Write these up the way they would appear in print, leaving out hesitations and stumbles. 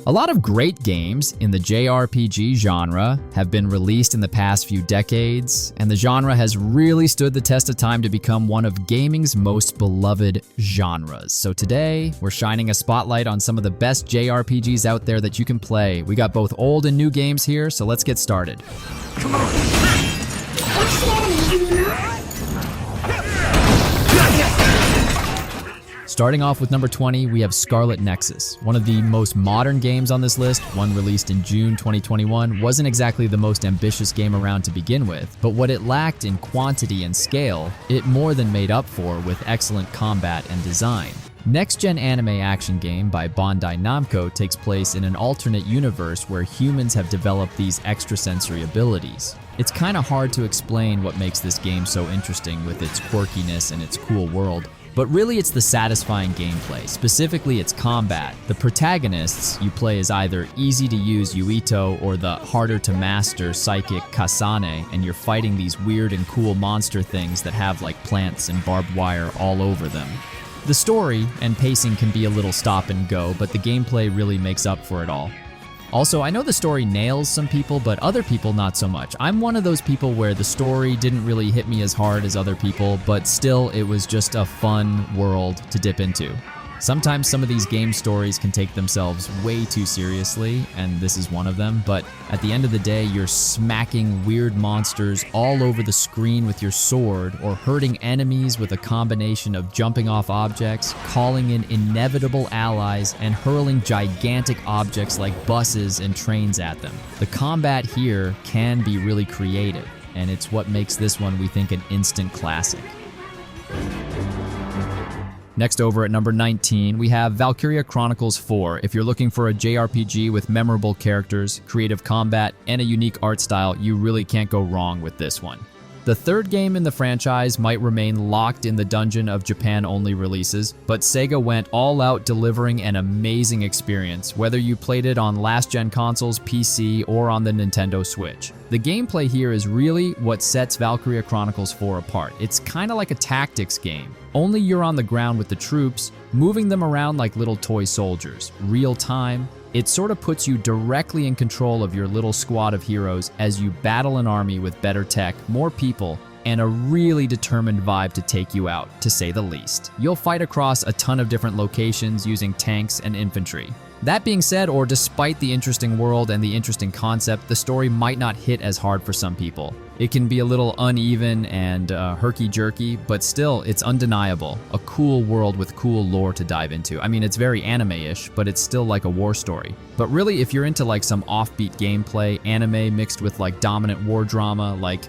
A lot of great games in the JRPG genre have been released in the past few decades, and the genre has really stood the test of time to become one of gaming's most beloved genres. So today, we're shining a spotlight on some of the best JRPGs out there that you can play. We got both old and new games here, so let's get started. Come on. What's the enemy? Starting off with number 20, we have Scarlet Nexus. One of the most modern games on this list, one released in June 2021, wasn't exactly the most ambitious game around to begin with, but what it lacked in quantity and scale, it more than made up for with excellent combat and design. Next-gen anime action game by Bandai Namco takes place in an alternate universe where humans have developed these extrasensory abilities. It's kind of hard to explain what makes this game so interesting with its quirkiness and its cool world, but really it's the satisfying gameplay, specifically its combat. The protagonists you play as either easy-to-use Yuito or the harder-to-master psychic Kasane, and you're fighting these weird and cool monster things that have like plants and barbed wire all over them. The story and pacing can be a little stop and go, but the gameplay really makes up for it all. Also, I know the story nails some people, but other people not so much. I'm one of those people where the story didn't really hit me as hard as other people, but still it was just a fun world to dip into. Sometimes some of these game stories can take themselves way too seriously, and this is one of them, but at the end of the day, you're smacking weird monsters all over the screen with your sword, or hurting enemies with a combination of jumping off objects, calling in inevitable allies, and hurling gigantic objects like buses and trains at them. The combat here can be really creative, and it's what makes this one, we think, an instant classic. Next over at number 19, we have Valkyria Chronicles 4. If you're looking for a JRPG with memorable characters, creative combat, and a unique art style, you really can't go wrong with this one. The third game in the franchise might remain locked in the dungeon of Japan-only releases, but Sega went all out delivering an amazing experience, whether you played it on last-gen consoles, PC, or on the Nintendo Switch. The gameplay here is really what sets Valkyria Chronicles 4 apart. It's kind of like a tactics game, only you're on the ground with the troops, moving them around like little toy soldiers, real time. It sort of puts you directly in control of your little squad of heroes as you battle an army with better tech, more people, and a really determined vibe to take you out, to say the least. You'll fight across a ton of different locations using tanks and infantry. That being said, or despite the interesting world and the interesting concept, the story might not hit as hard for some people. It can be a little uneven and herky-jerky, but still, it's undeniable. A cool world with cool lore to dive into. I mean, it's very anime-ish, but it's still like a war story. But really, if you're into like some offbeat gameplay, anime mixed with like dominant war drama, like,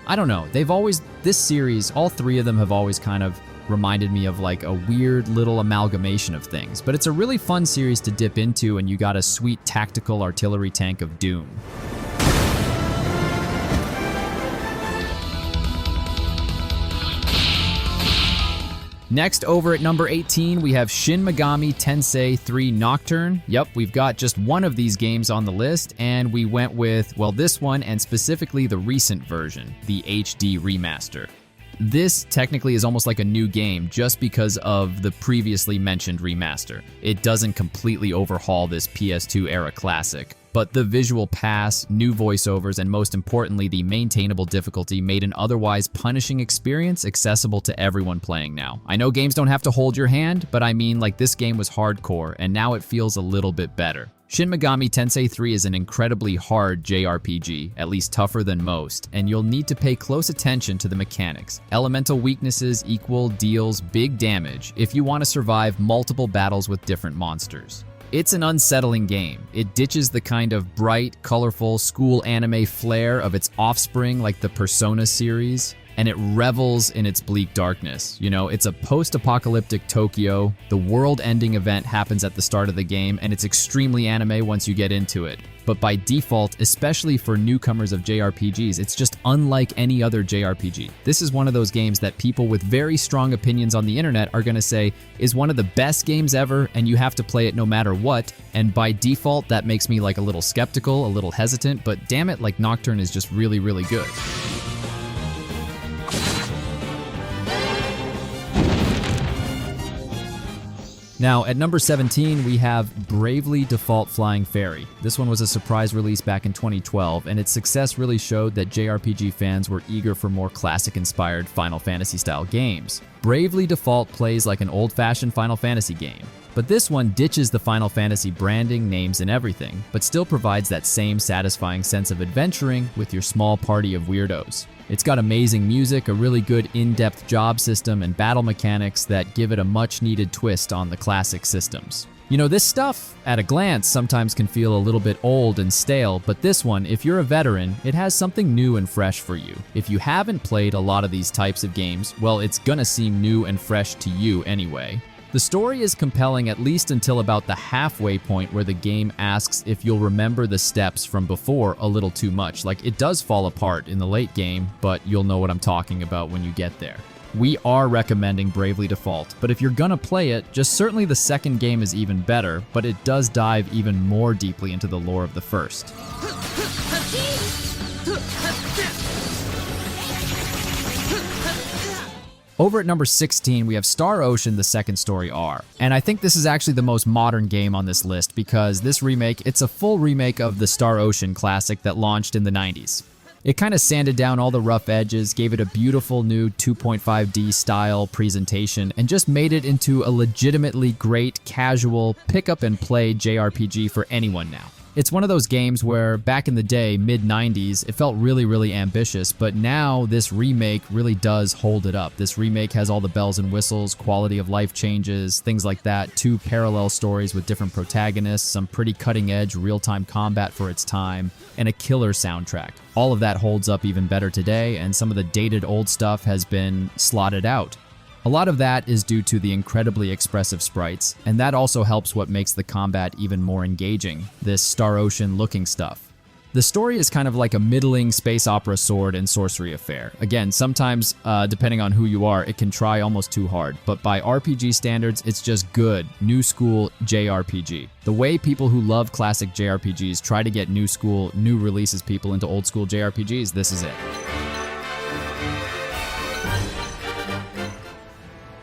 I don't know, this series, all three of them have always kind of reminded me of like a weird little amalgamation of things. But it's a really fun series to dip into, and you got a sweet tactical artillery tank of doom. Next, over at number 18, we have Shin Megami Tensei 3 Nocturne. Yep, we've got just one of these games on the list, and we went with, well, this one, and specifically the recent version, the HD Remaster. This technically is almost like a new game just because of the previously mentioned remaster. It doesn't completely overhaul this PS2 era classic, but the visual pass, new voiceovers, and most importantly, the maintainable difficulty made an otherwise punishing experience accessible to everyone playing now. I know games don't have to hold your hand, but I mean, like, this game was hardcore, and now it feels a little bit better. Shin Megami Tensei 3 is an incredibly hard JRPG, at least tougher than most, and you'll need to pay close attention to the mechanics. Elemental weaknesses deals big damage if you want to survive multiple battles with different monsters. It's an unsettling game. It ditches the kind of bright, colorful school anime flair of its offspring like the Persona series, and it revels in its bleak darkness. You know, it's a post-apocalyptic Tokyo. The world-ending event happens at the start of the game, and it's extremely anime once you get into it. But by default, especially for newcomers of JRPGs, it's just unlike any other JRPG. This is one of those games that people with very strong opinions on the internet are gonna say is one of the best games ever, and you have to play it no matter what. And by default, that makes me like a little skeptical, a little hesitant, but damn it, like Nocturne is just really, really good. Now, at number 17, we have Bravely Default Flying Fairy. This one was a surprise release back in 2012, and its success really showed that JRPG fans were eager for more classic-inspired Final Fantasy-style games. Bravely Default plays like an old-fashioned Final Fantasy game, but this one ditches the Final Fantasy branding, names, and everything, but still provides that same satisfying sense of adventuring with your small party of weirdos. It's got amazing music, a really good in-depth job system, and battle mechanics that give it a much-needed twist on the classic systems. You know, this stuff, at a glance, sometimes can feel a little bit old and stale, but this one, if you're a veteran, it has something new and fresh for you. If you haven't played a lot of these types of games, well, it's gonna seem new and fresh to you anyway. The story is compelling at least until about the halfway point where the game asks if you'll remember the steps from before a little too much. Like, it does fall apart in the late game, but you'll know what I'm talking about when you get there. We are recommending Bravely Default, but if you're gonna play it, just certainly the second game is even better, but it does dive even more deeply into the lore of the first. Over at number 16, we have Star Ocean: The Second Story R. And I think this is actually the most modern game on this list because this remake, it's a full remake of the Star Ocean classic that launched in the 90s. It kind of sanded down all the rough edges, gave it a beautiful new 2.5D style presentation, and just made it into a legitimately great, casual, pick-up-and-play JRPG for anyone now. It's one of those games where back in the day, mid-90s, it felt really, really ambitious, but now this remake really does hold it up. This remake has all the bells and whistles, quality of life changes, things like that, 2 parallel stories with different protagonists, some pretty cutting-edge real-time combat for its time, and a killer soundtrack. All of that holds up even better today, and some of the dated old stuff has been slotted out. A lot of that is due to the incredibly expressive sprites, and that also helps what makes the combat even more engaging, this Star Ocean looking stuff. The story is kind of like a middling space opera sword and sorcery affair. Again, sometimes, depending on who you are, it can try almost too hard, but by RPG standards, it's just good, new school JRPG. The way people who love classic JRPGs try to get new school, new releases people into old school JRPGs, this is it.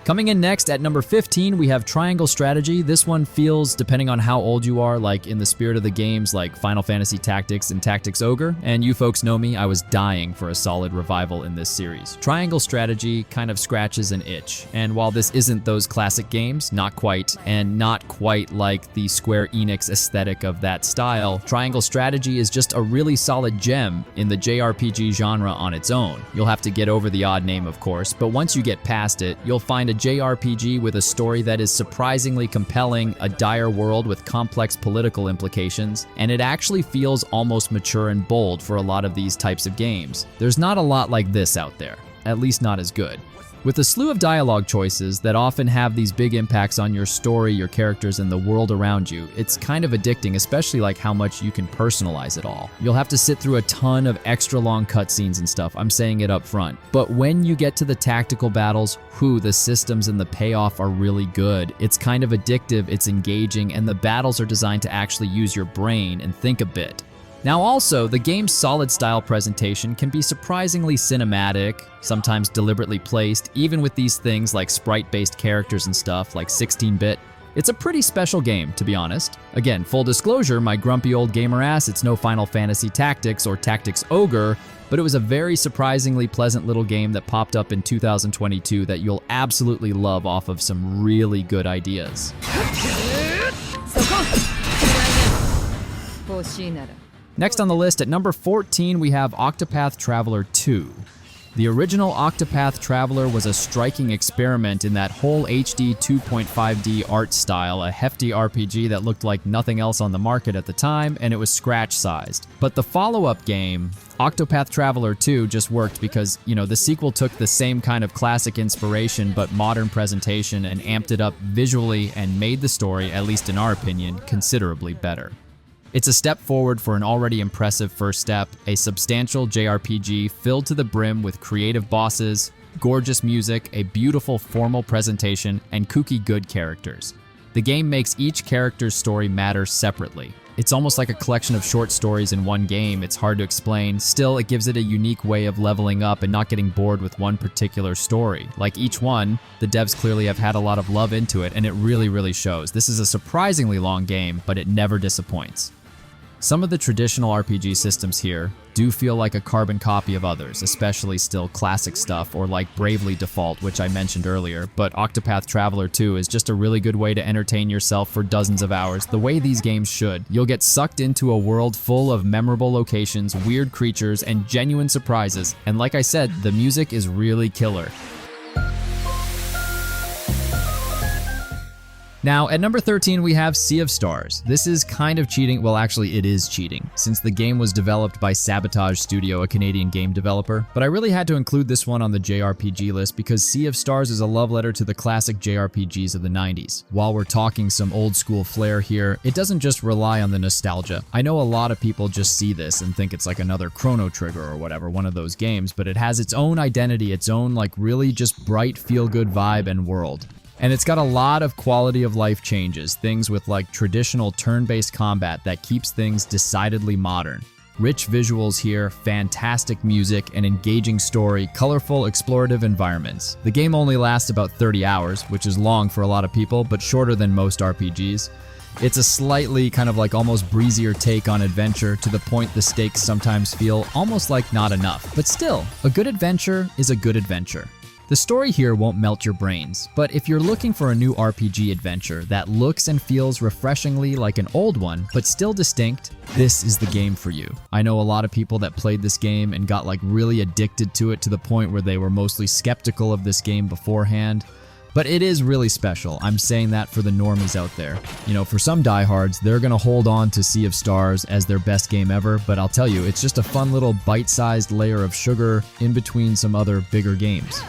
Coming in next at number 15, we have Triangle Strategy. This one feels, depending on how old you are, like in the spirit of the games like Final Fantasy Tactics and Tactics Ogre, and you folks know me, I was dying for a solid revival in this series. Triangle Strategy kind of scratches an itch, and while this isn't those classic games, not quite, and not quite like the Square Enix aesthetic of that style, Triangle Strategy is just a really solid gem in the JRPG genre on its own. You'll have to get over the odd name, of course, but once you get past it, you'll find a JRPG with a story that is surprisingly compelling, a dire world with complex political implications, and it actually feels almost mature and bold for a lot of these types of games. There's not a lot like this out there, at least not as good. With a slew of dialogue choices that often have these big impacts on your story, your characters, and the world around you, it's kind of addicting, especially like how much you can personalize it all. You'll have to sit through a ton of extra long cutscenes and stuff, I'm saying it up front. But when you get to the tactical battles, the systems and the payoff are really good. It's kind of addictive, it's engaging, and the battles are designed to actually use your brain and think a bit. Now also, the game's solid style presentation can be surprisingly cinematic, sometimes deliberately placed, even with these things like sprite-based characters and stuff like 16-bit. It's a pretty special game, to be honest. Again, full disclosure, my grumpy old gamer ass, it's no Final Fantasy Tactics or Tactics Ogre, but it was a very surprisingly pleasant little game that popped up in 2022 that you'll absolutely love off of some really good ideas. Next on the list at number 14, we have Octopath Traveler 2. The original Octopath Traveler was a striking experiment in that whole HD 2.5D art style, a hefty RPG that looked like nothing else on the market at the time, and it was scratch-sized. But the follow-up game, Octopath Traveler 2, just worked because, the sequel took the same kind of classic inspiration but modern presentation and amped it up visually and made the story, at least in our opinion, considerably better. It's a step forward for an already impressive first step, a substantial JRPG filled to the brim with creative bosses, gorgeous music, a beautiful formal presentation, and kooky good characters. The game makes each character's story matter separately. It's almost like a collection of short stories in one game. It's hard to explain. Still, it gives it a unique way of leveling up and not getting bored with one particular story. Like each one, the devs clearly have had a lot of love into it, and it really shows. This is a surprisingly long game, but it never disappoints. Some of the traditional RPG systems here do feel like a carbon copy of others, especially still classic stuff or like Bravely Default, which I mentioned earlier, but Octopath Traveler II is just a really good way to entertain yourself for dozens of hours, the way these games should. You'll get sucked into a world full of memorable locations, weird creatures, and genuine surprises, and like I said, the music is really killer. Now, at number 13, we have Sea of Stars. This is kind of cheating. Well, actually, it is cheating, since the game was developed by Sabotage Studio, a Canadian game developer. But I really had to include this one on the JRPG list because Sea of Stars is a love letter to the classic JRPGs of the 90s. While we're talking some old school flair here, it doesn't just rely on the nostalgia. I know a lot of people just see this and think it's like another Chrono Trigger or whatever, one of those games, but it has its own identity, its own like really just bright, feel-good vibe and world. And it's got a lot of quality of life changes, things with like traditional turn-based combat that keeps things decidedly modern. Rich visuals here, fantastic music, an engaging story, colorful, explorative environments. The game only lasts about 30 hours, which is long for a lot of people, but shorter than most RPGs. It's a slightly kind of like almost breezier take on adventure, to the point the stakes sometimes feel almost like not enough. But still, a good adventure is a good adventure. The story here won't melt your brains, but if you're looking for a new RPG adventure that looks and feels refreshingly like an old one, but still distinct, this is the game for you. I know a lot of people that played this game and got like really addicted to it to the point where they were mostly skeptical of this game beforehand. But it is really special. I'm saying that for the normies out there. You know, for some diehards, they're gonna hold on to Sea of Stars as their best game ever, but I'll tell you, it's just a fun little bite-sized layer of sugar in between some other bigger games.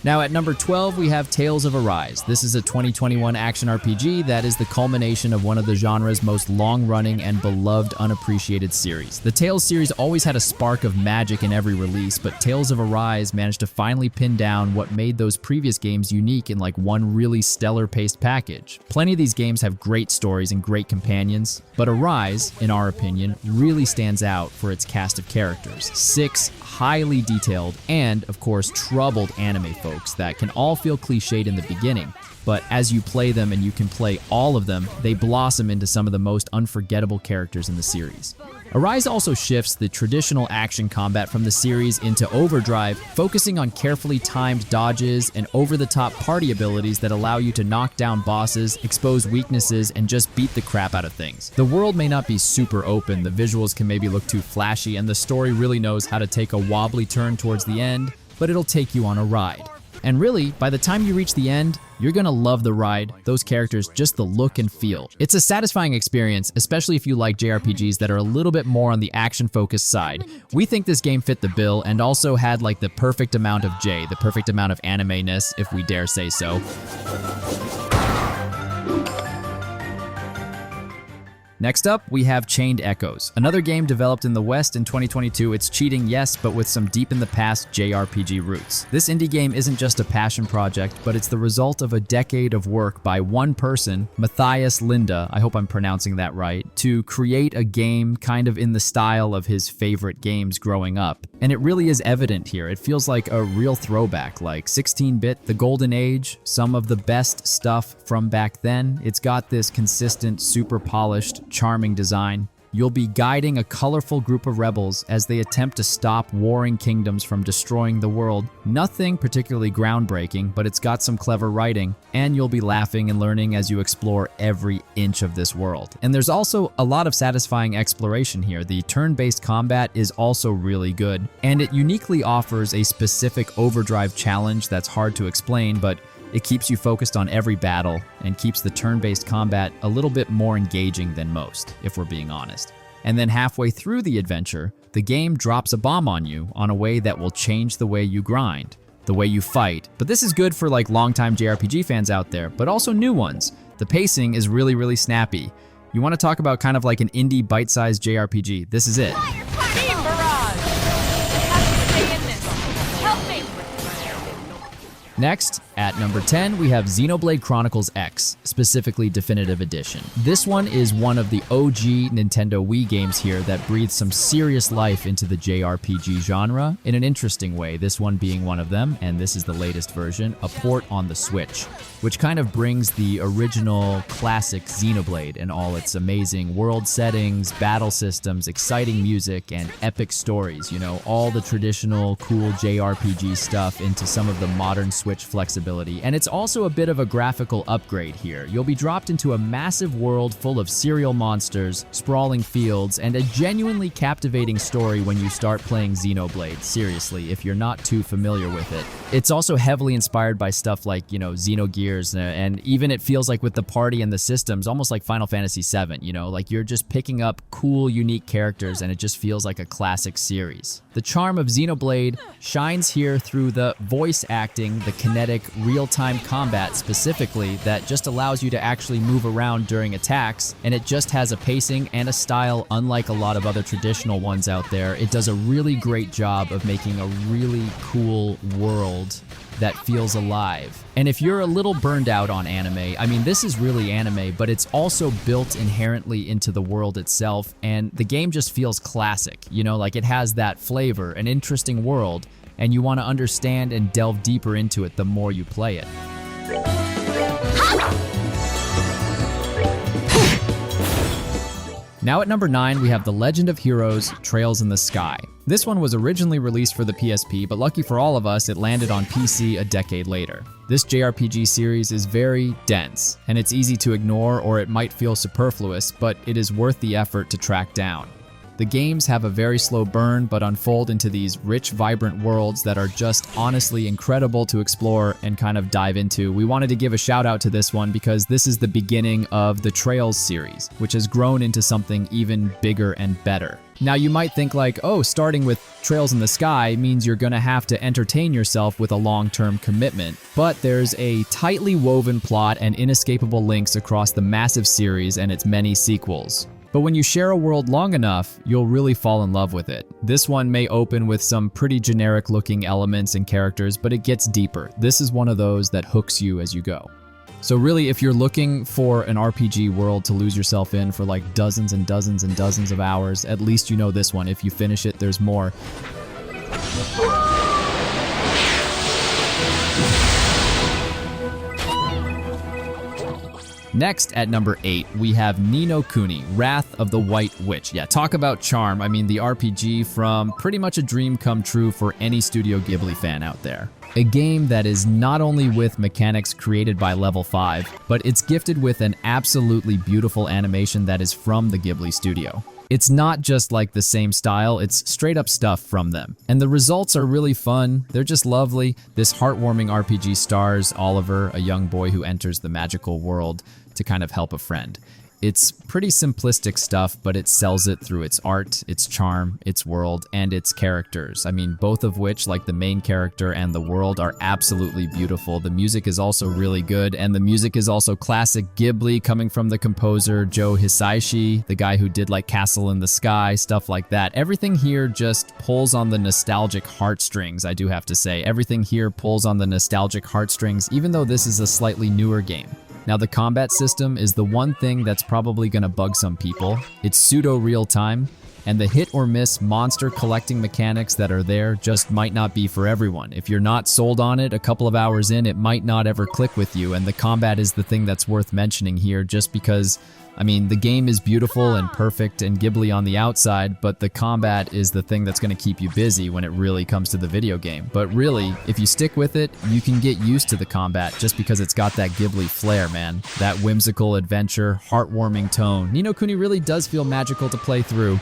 Now at number 12, we have Tales of Arise. This is a 2021 action RPG that is the culmination of one of the genre's most long-running and beloved unappreciated series. The Tales series always had a spark of magic in every release, but Tales of Arise managed to finally pin down what made those previous games unique in like one really stellar-paced package. Plenty of these games have great stories and great companions, but Arise, in our opinion, really stands out for its cast of characters. 6 highly detailed and, of course, troubled anime folks that can all feel cliched in the beginning, but as you play them, and you can play all of them, they blossom into some of the most unforgettable characters in the series. Arise also shifts the traditional action combat from the series into overdrive, focusing on carefully timed dodges and over-the-top party abilities that allow you to knock down bosses, expose weaknesses, and just beat the crap out of things. The world may not be super open, the visuals can maybe look too flashy, and the story really knows how to take a wobbly turn towards the end, but it'll take you on a ride. And really, by the time you reach the end, you're gonna love the ride, those characters, just the look and feel. It's a satisfying experience, especially if you like JRPGs that are a little bit more on the action-focused side. We think this game fit the bill and also had like the perfect amount of J, the perfect amount of anime-ness, if we dare say so. Next up, we have Chained Echoes, another game developed in the West in 2022. It's cheating, yes, but with some deep-in-the-past JRPG roots. This indie game isn't just a passion project, but it's the result of a decade of work by one person, Matthias Linda, I hope I'm pronouncing that right, to create a game kind of in the style of his favorite games growing up. And it really is evident here. It feels like a real throwback, like 16-bit, the golden age, some of the best stuff from back then. It's got this consistent, super polished, charming design. You'll be guiding a colorful group of rebels as they attempt to stop warring kingdoms from destroying the world. Nothing particularly groundbreaking, but it's got some clever writing, and you'll be laughing and learning as you explore every inch of this world. And there's also a lot of satisfying exploration here. The turn-based combat is also really good, and it uniquely offers a specific overdrive challenge that's hard to explain, but it keeps you focused on every battle and keeps the turn-based combat a little bit more engaging than most, if we're being honest. And then halfway through the adventure, the game drops a bomb on you on a way that will change the way you grind, the way you fight. But this is good for like longtime JRPG fans out there, but also new ones. The pacing is really, really snappy. You want to talk about kind of like an indie bite-sized JRPG, this is it. Next, at number 10, we have Xenoblade Chronicles X, specifically Definitive Edition. This one is one of the OG Nintendo Wii games here that breathes some serious life into the JRPG genre in an interesting way, this one being one of them, and this is the latest version, a port on the Switch, which kind of brings the original classic Xenoblade and all its amazing world settings, battle systems, exciting music, and epic stories, you know, all the traditional cool JRPG stuff into some of the modern Switch flexibility. And it's also a bit of a graphical upgrade here. You'll be dropped into a massive world full of serial monsters, sprawling fields, and a genuinely captivating story when you start playing Xenoblade, seriously, if you're not too familiar with it. It's also heavily inspired by stuff like, you know, Xenogears, and even it feels like with the party and the systems, almost like Final Fantasy VII, you know, like you're just picking up cool, unique characters, and it just feels like a classic series. The charm of Xenoblade shines here through the voice acting, the kinetic, real-time combat specifically that just allows you to actually move around during attacks, and it just has a pacing and a style unlike a lot of other traditional ones out there. It does a really great job of making a really cool world that feels alive. And if you're a little burned out on anime, I mean, this is really anime, but it's also built inherently into the world itself, and the game just feels classic, you know, like it has that flavor, an interesting world, and you want to understand and delve deeper into it the more you play it. Now at number 9, we have The Legend of Heroes: Trails in the Sky. This one was originally released for the PSP, but lucky for all of us, it landed on PC a decade later. This JRPG series is very dense, and it's easy to ignore or it might feel superfluous, but it is worth the effort to track down. The games have a very slow burn, but unfold into these rich, vibrant worlds that are just honestly incredible to explore and kind of dive into. We wanted to give a shout out to this one because this is the beginning of the Trails series, which has grown into something even bigger and better. Now you might think like, oh, starting with Trails in the Sky means you're gonna have to entertain yourself with a long-term commitment, but there's a tightly woven plot and inescapable links across the massive series and its many sequels. But when you share a world long enough, you'll really fall in love with it. This one may open with some pretty generic looking elements and characters, but it gets deeper. This is one of those that hooks you as you go. So really, if you're looking for an RPG world to lose yourself in for like dozens and dozens and dozens of hours, at least you know this one. If you finish it, there's more. Next, at number 8, we have Ni no Kuni: Wrath of the White Witch. Yeah, talk about charm. I mean, the RPG from pretty much a dream come true for any Studio Ghibli fan out there. A game that is not only with mechanics created by Level 5, but it's gifted with an absolutely beautiful animation that is from the Ghibli studio. It's not just like the same style, it's straight up stuff from them. And the results are really fun, they're just lovely. This heartwarming RPG stars Oliver, a young boy who enters the magical world to kind of help a friend. It's pretty simplistic stuff, but it sells it through its art, its charm, its world, and its characters. I mean, both of which, like the main character and the world, are absolutely beautiful. The music is also really good, and the music is also classic Ghibli, coming from the composer Joe Hisaishi, the guy who did like Castle in the Sky, stuff like that. Everything here just pulls on the nostalgic heartstrings, I do have to say. Everything here pulls on the nostalgic heartstrings, even though this is a slightly newer game. Now, the combat system is the one thing that's probably gonna bug some people. It's pseudo real time, and the hit or miss monster collecting mechanics that are there just might not be for everyone. If you're not sold on it a couple of hours in, it might not ever click with you, and the combat is the thing that's worth mentioning here just because, I mean, the game is beautiful and perfect and Ghibli on the outside, but the combat is the thing that's going to keep you busy when it really comes to the video game. But really, if you stick with it, you can get used to the combat just because it's got that Ghibli flair, man. That whimsical adventure, heartwarming tone. Ni no Kuni really does feel magical to play through.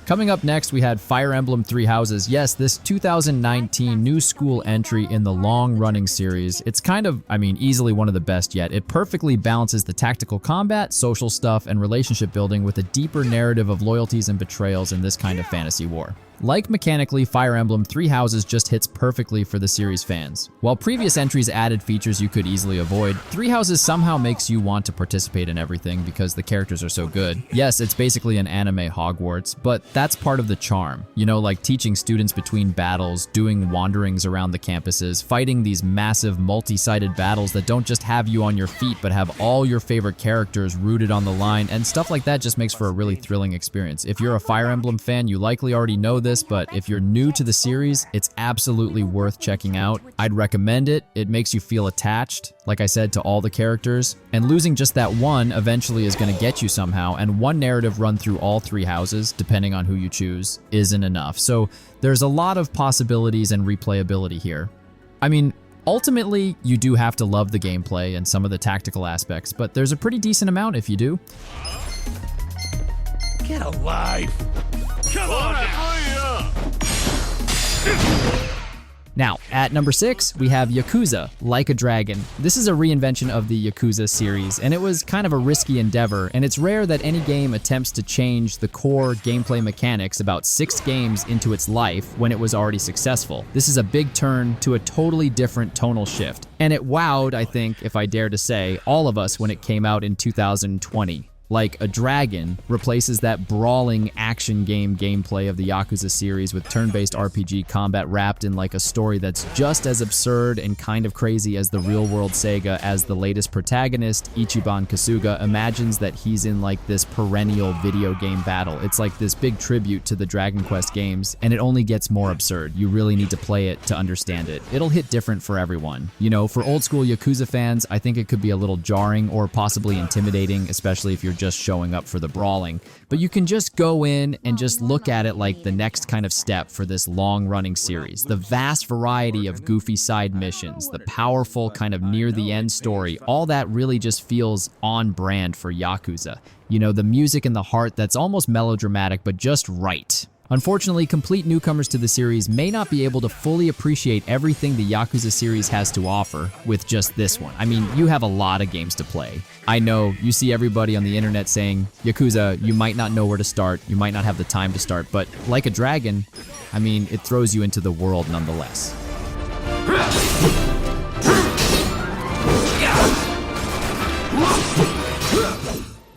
Coming up next, we had Fire Emblem Three Houses. Yes, this 2019 new school entry in the long-running series. It's kind of, I mean, easily one of the best yet. It perfectly balances the tactical combat, social stuff, and relationship building with a deeper narrative of loyalties and betrayals in this kind of fantasy war. Like mechanically, Fire Emblem Three Houses just hits perfectly for the series fans. While previous entries added features you could easily avoid, Three Houses somehow makes you want to participate in everything because the characters are so good. Yes, it's basically an anime Hogwarts, but that's part of the charm. You know, like teaching students between battles, doing wanderings around the campuses, fighting these massive multi-sided battles that don't just have you on your feet, but have all your favorite characters rooted on the line, and stuff like that just makes for a really thrilling experience. If you're a Fire Emblem fan, you likely already know this, but if you're new to the series, it's absolutely worth checking out. I'd recommend it. It makes you feel attached, like I said, to all the characters, and losing just that one eventually is going to get you somehow, and one narrative run through all 3 houses, depending on who you choose, isn't enough. So there's a lot of possibilities and replayability here. I mean, ultimately, you do have to love the gameplay and some of the tactical aspects, but there's a pretty decent amount if you do. Get a life! Come on now! Now, at number 6, we have Yakuza, Like a Dragon. This is a reinvention of the Yakuza series, and it was kind of a risky endeavor, and it's rare that any game attempts to change the core gameplay mechanics about 6 games into its life when it was already successful. This is a big turn to a totally different tonal shift, and it wowed, I think, if I dare to say, all of us when it came out in 2020. Like a Dragon replaces that brawling action game gameplay of the Yakuza series with turn-based RPG combat wrapped in like a story that's just as absurd and kind of crazy as the real-world Sega, as the latest protagonist, Ichiban Kasuga, imagines that he's in like this perennial video game battle. It's like this big tribute to the Dragon Quest games, and it only gets more absurd. You really need to play it to understand it. It'll hit different for everyone. You know, for old-school Yakuza fans, I think it could be a little jarring or possibly intimidating, especially if you're just showing up for the brawling, but you can just go in and just look at it like the next kind of step for this long-running series. The vast variety of goofy side missions, the powerful kind of near-the-end story, all that really just feels on brand for Yakuza. You know, the music and the heart that's almost melodramatic, but just right. Unfortunately, complete newcomers to the series may not be able to fully appreciate everything the Yakuza series has to offer with just this one. I mean, you have a lot of games to play. I know you see everybody on the internet saying, Yakuza, you might not know where to start, you might not have the time to start, but Like a Dragon, I mean, it throws you into the world nonetheless.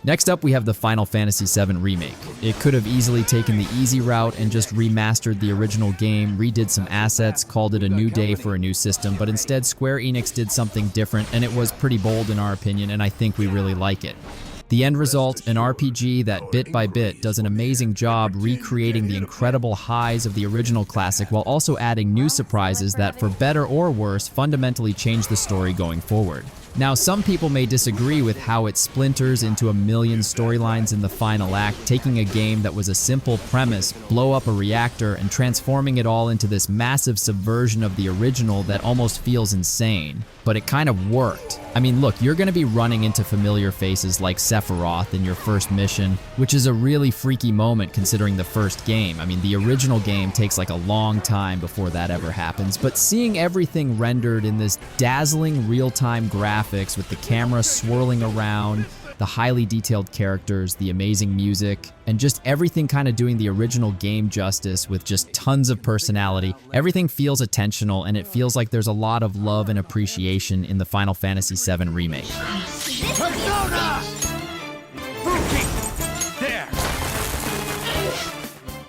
Next up, we have the Final Fantasy VII Remake. It could have easily taken the easy route and just remastered the original game, redid some assets, called it a new day for a new system, but instead Square Enix did something different, and it was pretty bold in our opinion, and I think we really like it. The end result, an RPG that bit by bit does an amazing job recreating the incredible highs of the original classic while also adding new surprises that, for better or worse, fundamentally change the story going forward. Now, some people may disagree with how it splinters into a million storylines in the final act, taking a game that was a simple premise, blow up a reactor, and transforming it all into this massive subversion of the original that almost feels insane. But it kind of worked. I mean, look, you're gonna be running into familiar faces like Sephiroth in your first mission, which is a really freaky moment considering the first game. I mean, the original game takes like a long time before that ever happens, but seeing everything rendered in this dazzling real-time graphics with the camera swirling around, the highly detailed characters, the amazing music, and just everything kind of doing the original game justice with just tons of personality. Everything feels attentional, and it feels like there's a lot of love and appreciation in the Final Fantasy VII Remake.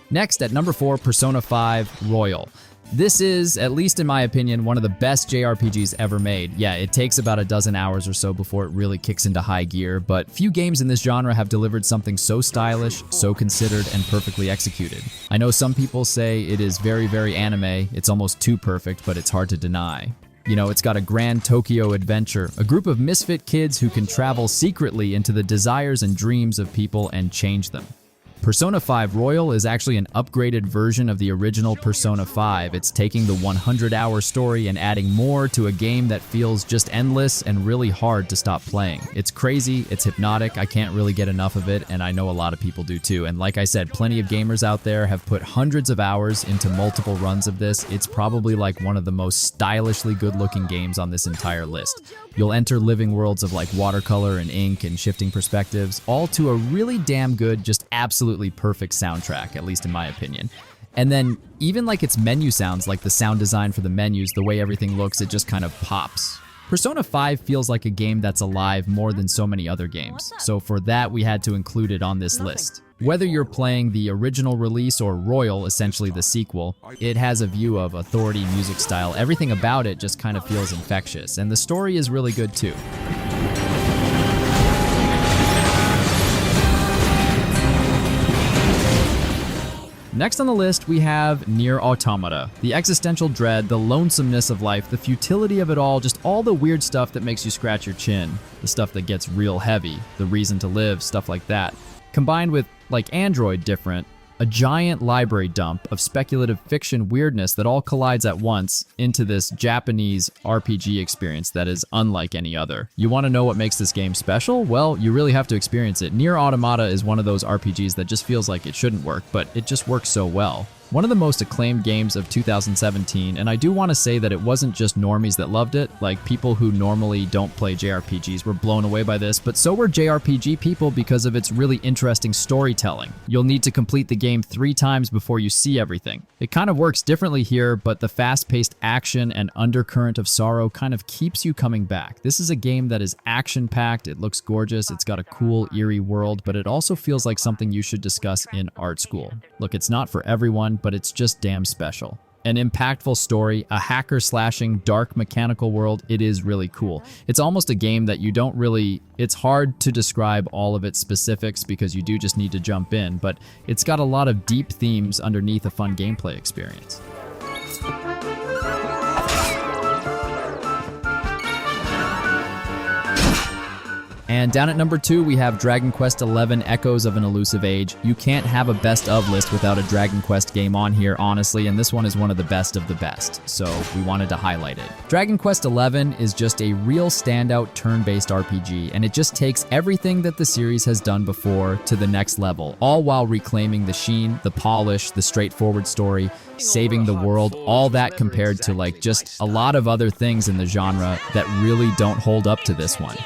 Next, at number 4, Persona 5 Royal. This is, at least in my opinion, one of the best JRPGs ever made. Yeah, it takes about a dozen hours or so before it really kicks into high gear, but few games in this genre have delivered something so stylish, so considered, and perfectly executed. I know some people say it is very, very anime, it's almost too perfect, but it's hard to deny. You know, it's got a grand Tokyo adventure, a group of misfit kids who can travel secretly into the desires and dreams of people and change them. Persona 5 Royal is actually an upgraded version of the original Persona 5. It's taking the 100-hour story and adding more to a game that feels just endless and really hard to stop playing. It's crazy, it's hypnotic, I can't really get enough of it, and I know a lot of people do too. And like I said, plenty of gamers out there have put hundreds of hours into multiple runs of this. It's probably like one of the most stylishly good-looking games on this entire list. You'll enter living worlds of like watercolor and ink and shifting perspectives, all to a really damn good, just absolutely perfect soundtrack, at least in my opinion. And then even like its menu sounds, like the sound design for the menus, the way everything looks, it just kind of pops. Persona 5 feels like a game that's alive more than so many other games, so for that we had to include it on this list. Whether you're playing the original release or Royal, essentially the sequel, it has a view of authority music style. Everything about it just kind of feels infectious, and the story is really good too. Next on the list, we have Nier Automata. The existential dread, the lonesomeness of life, the futility of it all, just all the weird stuff that makes you scratch your chin. The stuff that gets real heavy, the reason to live, stuff like that. Combined with, like Android Different, a giant library dump of speculative fiction weirdness that all collides at once into this Japanese RPG experience that is unlike any other. You want to know what makes this game special? Well, you really have to experience it. Nier Automata is one of those RPGs that just feels like it shouldn't work, but it just works so well. One of the most acclaimed games of 2017, and I do want to say that it wasn't just normies that loved it, like people who normally don't play JRPGs were blown away by this, but so were JRPG people because of its really interesting storytelling. You'll need to complete the game 3 times before you see everything. It kind of works differently here, but the fast-paced action and undercurrent of sorrow kind of keeps you coming back. This is a game that is action-packed, it looks gorgeous, it's got a cool, eerie world, but it also feels like something you should discuss in art school. Look, it's not for everyone, but it's just damn special. An impactful story, a hacker-slashing, dark mechanical world, it is really cool. It's almost a game that you don't really... It's hard to describe all of its specifics because you do just need to jump in, but it's got a lot of deep themes underneath a fun gameplay experience. And down at number 2, we have Dragon Quest XI Echoes of an Elusive Age. You can't have a best of list without a Dragon Quest game on here, honestly, and this one is one of the best of the best, so we wanted to highlight it. Dragon Quest XI is just a real standout turn-based RPG, and it just takes everything that the series has done before to the next level, all while reclaiming the sheen, the polish, the straightforward story, saving the world, all that compared to like just a lot of other things in the genre that really don't hold up to this one.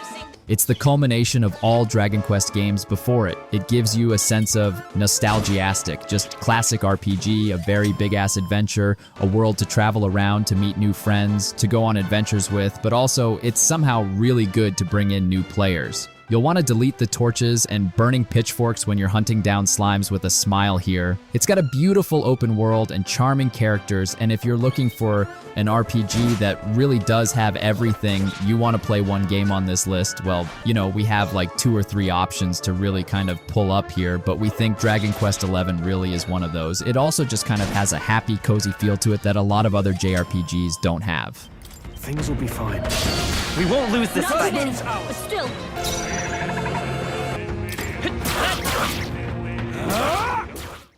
It's the culmination of all Dragon Quest games before it. It gives you a sense of nostalgiastic, just classic RPG, a very big-ass adventure, a world to travel around, to meet new friends, to go on adventures with, but also it's somehow really good to bring in new players. You'll want to delete the torches and burning pitchforks when you're hunting down slimes with a smile here. It's got a beautiful open world and charming characters, and if you're looking for an RPG that really does have everything, you want to play one game on this list, well, you know, we have like 2 or 3 options to really kind of pull up here, but we think Dragon Quest XI really is one of those. It also just kind of has a happy, cozy feel to it that a lot of other JRPGs don't have. Things will be fine. We won't lose this fight. But still.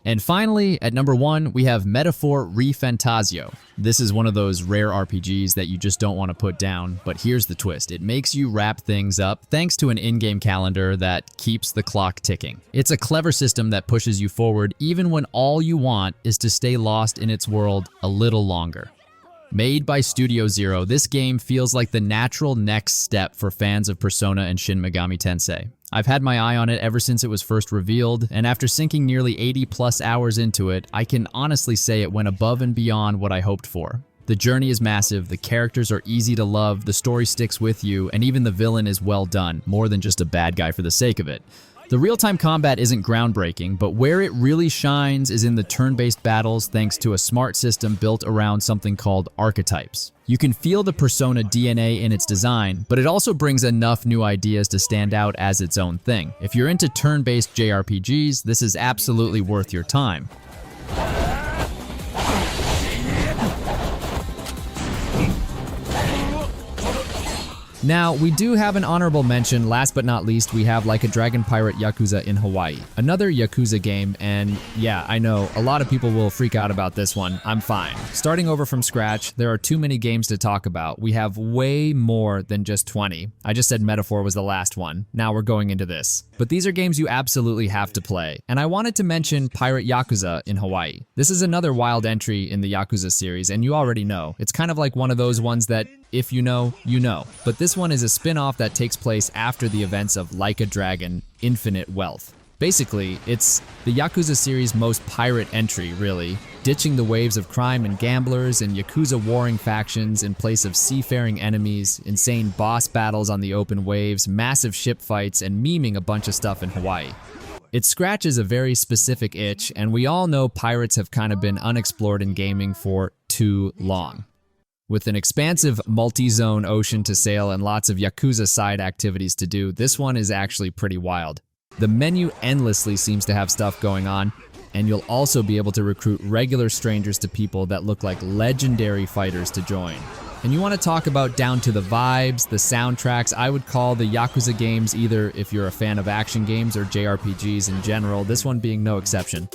And finally, at number 1, we have Metaphor ReFantazio. This is one of those rare RPGs that you just don't want to put down, but here's the twist. It makes you wrap things up thanks to an in-game calendar that keeps the clock ticking. It's a clever system that pushes you forward even when all you want is to stay lost in its world a little longer. Made by Studio Zero, this game feels like the natural next step for fans of Persona and Shin Megami Tensei. I've had my eye on it ever since it was first revealed, and after sinking nearly 80+ hours into it, I can honestly say it went above and beyond what I hoped for. The journey is massive, the characters are easy to love, the story sticks with you, and even the villain is well done, more than just a bad guy for the sake of it. The real-time combat isn't groundbreaking, but where it really shines is in the turn-based battles thanks to a smart system built around something called archetypes. You can feel the Persona DNA in its design, but it also brings enough new ideas to stand out as its own thing. If you're into turn-based JRPGs, this is absolutely worth your time. Now, we do have an honorable mention. Last but not least, we have Like a Dragon Pirate Yakuza in Hawaii. Another Yakuza game, and yeah, I know, a lot of people will freak out about this one. I'm fine. Starting over from scratch, there are too many games to talk about. We have way more than just 20. I just said Metaphor was the last one. Now we're going into this. But these are games you absolutely have to play. And I wanted to mention Pirate Yakuza in Hawaii. This is another wild entry in the Yakuza series, and you already know. It's kind of like one of those ones that if you know, you know. But this one is a spin-off that takes place after the events of Like a Dragon, Infinite Wealth. Basically, it's the Yakuza series' most pirate entry, really. ditching the waves of crime and gamblers and Yakuza warring factions in place of seafaring enemies, insane boss battles on the open waves, massive ship fights, and memeing a bunch of stuff in Hawaii. It scratches a very specific itch, and we all know pirates have kind of been unexplored in gaming for too long. With an expansive multi-zone ocean to sail and lots of Yakuza side activities to do, this one is actually pretty wild. The menu endlessly seems to have stuff going on, and you'll also be able to recruit regular strangers to people that look like legendary fighters to join. And you want to talk about down to the vibes, the soundtracks, I would call the Yakuza games either if you're a fan of action games or JRPGs in general, this one being no exception.